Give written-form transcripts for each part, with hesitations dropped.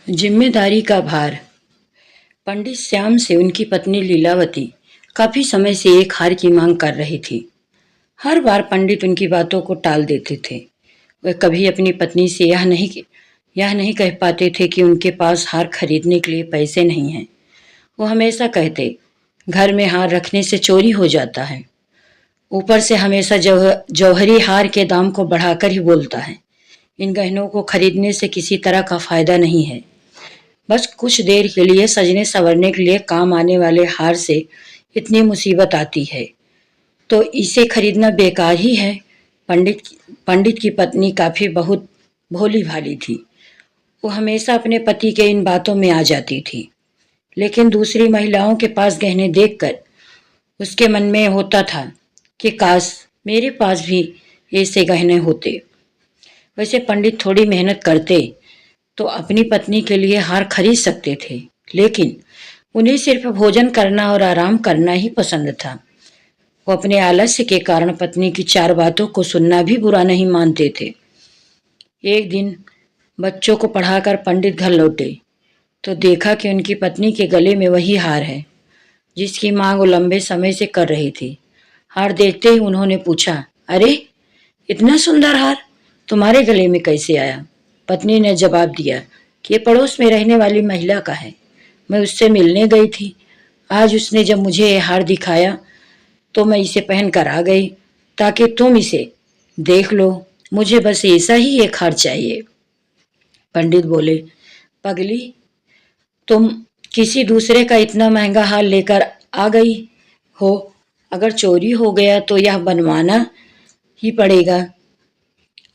जिम्मेदारी का भार। पंडित श्याम से उनकी पत्नी लीलावती काफी समय से एक हार की मांग कर रही थी। हर बार पंडित उनकी बातों को टाल देते थे। वे कभी अपनी पत्नी से यह नहीं कह पाते थे कि उनके पास हार खरीदने के लिए पैसे नहीं हैं। वो हमेशा कहते, घर में हार रखने से चोरी हो जाता है। ऊपर से हमेशा जौहरी हार के दाम को बढ़ाकर ही बोलता है। इन गहनों को खरीदने से किसी तरह का फायदा नहीं है। बस कुछ देर के लिए सजने संवरने के लिए काम आने वाले हार से इतनी मुसीबत आती है तो इसे खरीदना बेकार ही है। पंडित की पत्नी काफी बहुत भोली भाली थी। वो हमेशा अपने पति के इन बातों में आ जाती थी, लेकिन दूसरी महिलाओं के पास गहने देखकर उसके मन में होता था कि काश मेरे पास भी ऐसे गहने होते। वैसे पंडित थोड़ी मेहनत करते तो अपनी पत्नी के लिए हार खरीद सकते थे, लेकिन उन्हें सिर्फ भोजन करना और आराम करना ही पसंद था। वो अपने आलस्य के कारण पत्नी की चार बातों को सुनना भी बुरा नहीं मानते थे। एक दिन बच्चों को पढ़ाकर पंडित घर लौटे तो देखा कि उनकी पत्नी के गले में वही हार है जिसकी मांग वो लंबे समय से कर रही थी। हार देखते ही उन्होंने पूछा, अरे इतना सुंदर हार तुम्हारे गले में कैसे आया? पत्नी ने जवाब दिया कि ये पड़ोस में रहने वाली महिला का है। मैं उससे मिलने गई थी। आज उसने जब मुझे ये हार दिखाया तो मैं इसे पहन कर आ गई ताकि तुम इसे देख लो। मुझे बस ऐसा ही एक हार चाहिए। पंडित बोले, पगली, तुम किसी दूसरे का इतना महंगा हार लेकर आ गई हो। अगर चोरी हो गया तो यह बनवाना ही पड़ेगा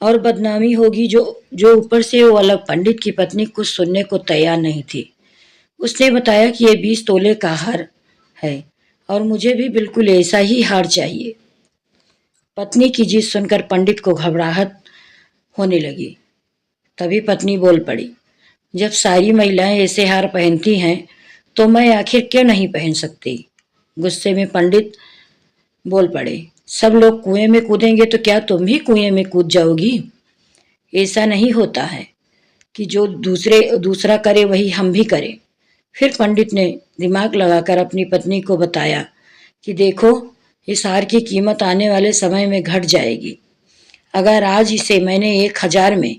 और बदनामी होगी। जो ऊपर से वो अलग। पंडित की पत्नी कुछ सुनने को तैयार नहीं थी। उसने बताया कि ये 20 तोले का हार है और मुझे भी बिल्कुल ऐसा ही हार चाहिए। पत्नी की जिद सुनकर पंडित को घबराहट होने लगी। तभी पत्नी बोल पड़ी, जब सारी महिलाएं ऐसे हार पहनती हैं तो मैं आखिर क्यों नहीं पहन सकती? गुस्से में पंडित बोल पड़े, सब लोग कुएं में कूदेंगे तो क्या तुम भी कुएं में कूद जाओगी? ऐसा नहीं होता है कि जो दूसरा करे वही हम भी करें। फिर पंडित ने दिमाग लगाकर अपनी पत्नी को बताया कि देखो, इस हार की कीमत आने वाले समय में घट जाएगी। अगर आज इसे मैंने 1000 में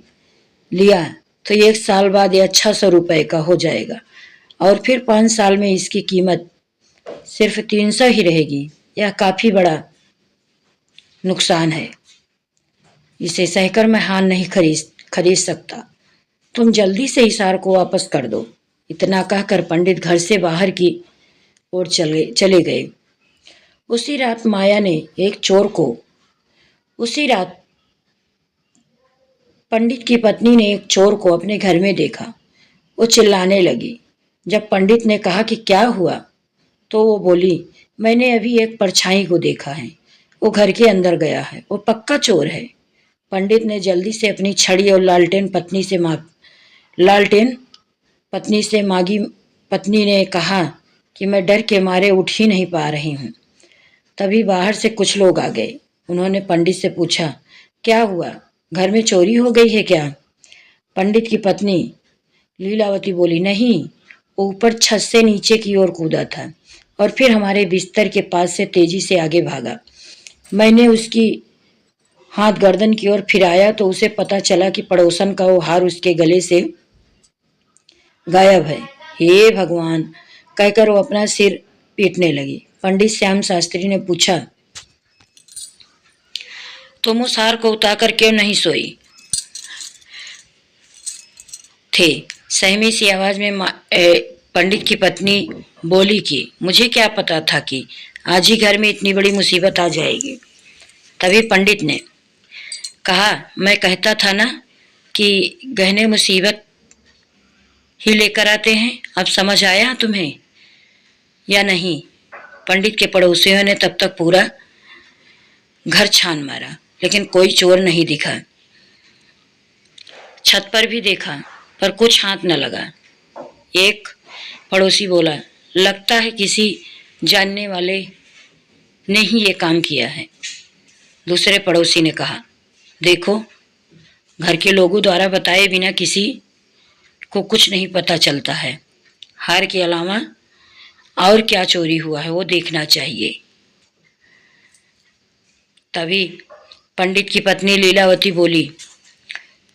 लिया तो 1 साल बाद ये 600 रुपए का हो जाएगा और फिर 5 साल में इसकी कीमत सिर्फ 300 ही रहेगी। यह काफी बड़ा नुकसान है। इसे सहकर मैं हार नहीं खरीद सकता। तुम जल्दी से इस हार को वापस कर दो। इतना कहकर पंडित घर से बाहर की ओर चले गए। उसी रात पंडित की पत्नी ने एक चोर को अपने घर में देखा। वो चिल्लाने लगी। जब पंडित ने कहा कि क्या हुआ तो वो बोली, मैंने अभी एक परछाई को देखा है। वो घर के अंदर गया है। वो पक्का चोर है। पंडित ने जल्दी से अपनी छड़ी और लालटेन पत्नी से मांगी। पत्नी ने कहा कि मैं डर के मारे उठ ही नहीं पा रही हूँ। तभी बाहर से कुछ लोग आ गए। उन्होंने पंडित से पूछा, क्या हुआ? घर में चोरी हो गई है क्या? पंडित की पत्नी लीलावती बोली, नहीं, ऊपर छत से नीचे की ओर कूदा था और फिर हमारे बिस्तर के पास से तेजी से आगे भागा। मैंने उसकी हाथ गर्दन की ओर फिराया तो उसे पता चला कि पड़ोसन का वो हार उसके गले से गायब है। हे भगवान, कहकर वो अपना सिर पीटने लगी। पंडित श्याम शास्त्री ने पूछा, तुम उस हार को उतारकर क्यों नहीं सोई थे? सहमी सी आवाज में पंडित की पत्नी बोली कि मुझे क्या पता था कि आज ही घर में इतनी बड़ी मुसीबत आ जाएगी। तभी पंडित ने कहा, मैं कहता था ना कि गहने मुसीबत ही लेकर आते हैं। अब समझ आया तुम्हें या नहीं? पंडित के पड़ोसियों ने तब तक पूरा घर छान मारा, लेकिन कोई चोर नहीं दिखा। छत पर भी देखा पर कुछ हाथ न लगा। एक पड़ोसी बोला, लगता है किसी जानने वाले ने ही ये काम किया है। दूसरे पड़ोसी ने कहा, देखो, घर के लोगों द्वारा बताए बिना किसी को कुछ नहीं पता चलता है। हार के अलावा और क्या चोरी हुआ है वो देखना चाहिए। तभी पंडित की पत्नी लीलावती बोली,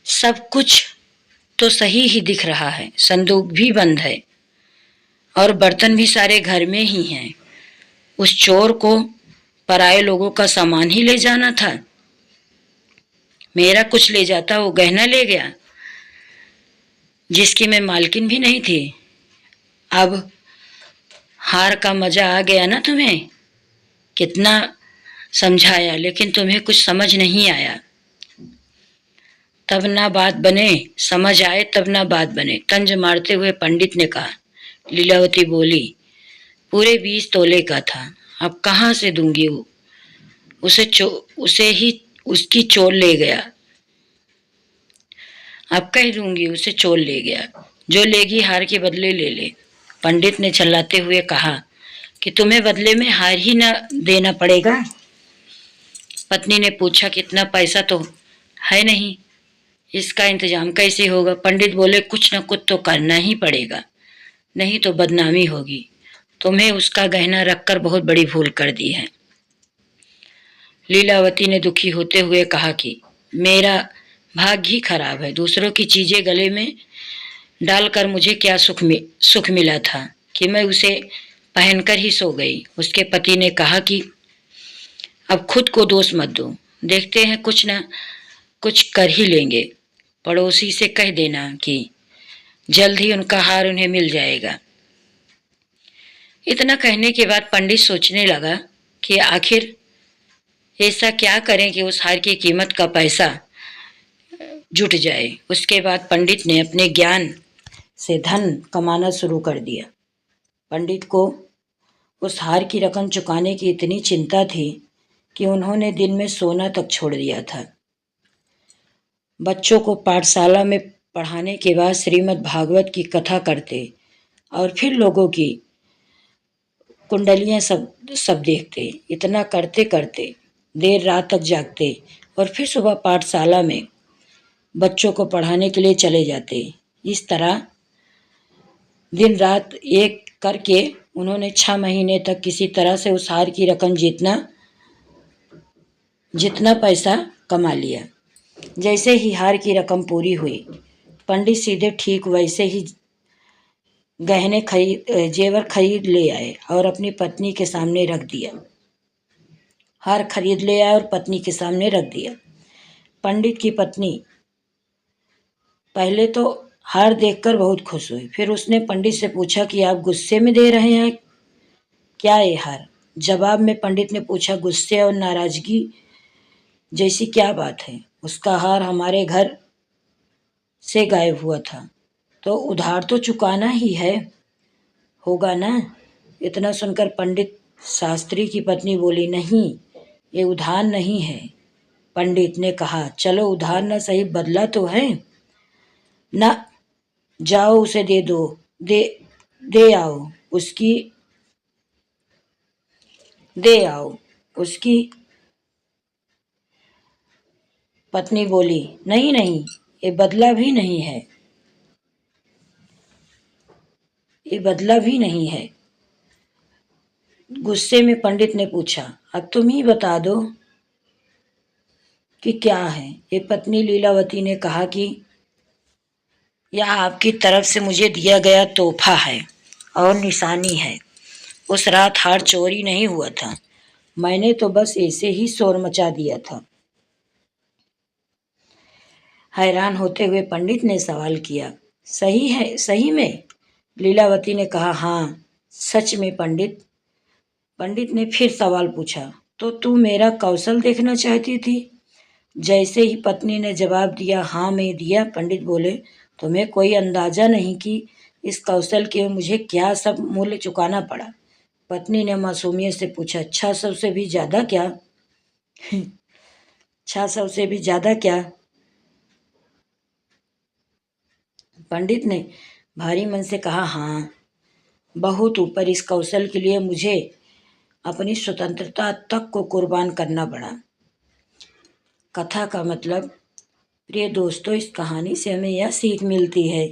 सब कुछ तो सही ही दिख रहा है, संदूक भी बंद है और बर्तन भी सारे घर में ही हैं। उस चोर को पराये लोगों का सामान ही ले जाना था। मेरा कुछ ले जाता, वो गहना ले गया जिसकी मैं मालकिन भी नहीं थी। अब हार का मजा आ गया ना तुम्हें? कितना समझाया लेकिन तुम्हें कुछ समझ नहीं आया। तब ना बात बने, समझ आए तब ना बात बने, तंज मारते हुए पंडित ने कहा। लीलावती बोली, पूरे 20 तोले का था, अब कहाँ से दूंगी? वो उसे ही उसकी चोर ले गया। अब कह दूंगी उसे चोर ले गया, जो लेगी हार के बदले ले ले। पंडित ने चिल्लाते हुए कहा कि तुम्हें बदले में हार ही ना देना पड़ेगा। पत्नी ने पूछा, कितना पैसा तो है नहीं, इसका इंतजाम कैसे होगा? पंडित बोले, कुछ न कुछ तो करना ही पड़ेगा, नहीं तो बदनामी होगी। तुम्हें उसका गहना रखकर बहुत बड़ी भूल कर दी है। लीलावती ने दुखी होते हुए कहा कि मेरा भाग्य ही खराब है, दूसरों की चीजें गले में डालकर मुझे क्या सुख मिला था कि मैं उसे पहनकर ही सो गई। उसके पति ने कहा कि अब खुद को दोष मत दो, देखते हैं कुछ न कुछ कर ही लेंगे। पड़ोसी से कह देना कि जल्द ही उनका हार उन्हें मिल जाएगा। इतना कहने के बाद पंडित सोचने लगा कि आखिर ऐसा क्या करें कि उस हार की कीमत का पैसा जुट जाए। उसके बाद पंडित ने अपने ज्ञान से धन कमाना शुरू कर दिया। पंडित को उस हार की रकम चुकाने की इतनी चिंता थी कि उन्होंने दिन में सोना तक छोड़ दिया था। बच्चों को पाठशाला में पढ़ाने के बाद श्रीमद् भागवत की कथा करते और फिर लोगों की कुंडलियां सब देखते। इतना करते करते देर रात तक जागते और फिर सुबह पाठशाला में बच्चों को पढ़ाने के लिए चले जाते। इस तरह दिन रात एक करके उन्होंने 6 महीने तक किसी तरह से उस हार की रकम जितना पैसा कमा लिया। जैसे ही हार की रकम पूरी हुई, पंडित सीधे ठीक वैसे ही जेवर खरीद ले आए और अपनी पत्नी के सामने रख दिया। हार खरीद ले आए और पत्नी के सामने रख दिया। पंडित की पत्नी पहले तो हार देखकर बहुत खुश हुई। फिर उसने पंडित से पूछा कि आप गुस्से में दे रहे हैं क्या ये हार? जवाब में पंडित ने पूछा, गुस्से और नाराजगी जैसी क्या बात है? उसका हार हमारे घर से गायब हुआ था, तो उधार तो चुकाना ही होगा ना। इतना सुनकर पंडित शास्त्री की पत्नी बोली, नहीं, ये उधार नहीं है। पंडित ने कहा, चलो उधार न सही, बदला तो है ना, जाओ उसे दे आओ। उसकी पत्नी बोली, नहीं, ये बदला भी नहीं है, ये बदला भी नहीं है। गुस्से में पंडित ने पूछा, अब तुम ही बता दो कि क्या है। ये पत्नी लीलावती ने कहा कि यह आपकी तरफ से मुझे दिया गया तोहफा है और निशानी है। उस रात हार चोरी नहीं हुआ था, मैंने तो बस ऐसे ही शोर मचा दिया था। हैरान होते हुए पंडित ने सवाल किया, सही है, सही में? लीलावती ने कहा, हाँ, सच में पंडित। पंडित ने फिर सवाल पूछा, तो तू मेरा कौशल देखना चाहती थी? जैसे ही पत्नी ने जवाब दिया, हाँ मैं दिया, पंडित बोले, तुम्हें कोई अंदाजा नहीं कि इस कौशल के मुझे क्या सब मूल्य चुकाना पड़ा। पत्नी ने मासूमियत से पूछा, 600 से भी ज्यादा क्या? 600 से भी ज्यादा क्या? पंडित ने भारी मन से कहा, हाँ, बहुत ऊपर। इस कौशल के लिए मुझे अपनी स्वतंत्रता तक को कुर्बान करना पड़ा। कथा का मतलब, प्रिय दोस्तों, इस कहानी से हमें यह सीख मिलती है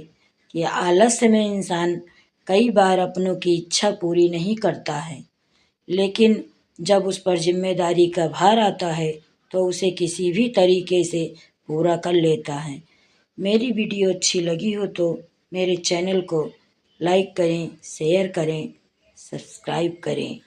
कि आलस्य में इंसान कई बार अपनों की इच्छा पूरी नहीं करता है, लेकिन जब उस पर जिम्मेदारी का भार आता है तो उसे किसी भी तरीके से पूरा कर लेता है। मेरी वीडियो अच्छी लगी हो तो मेरे चैनल को लाइक करें, शेयर करें, सब्सक्राइब करें।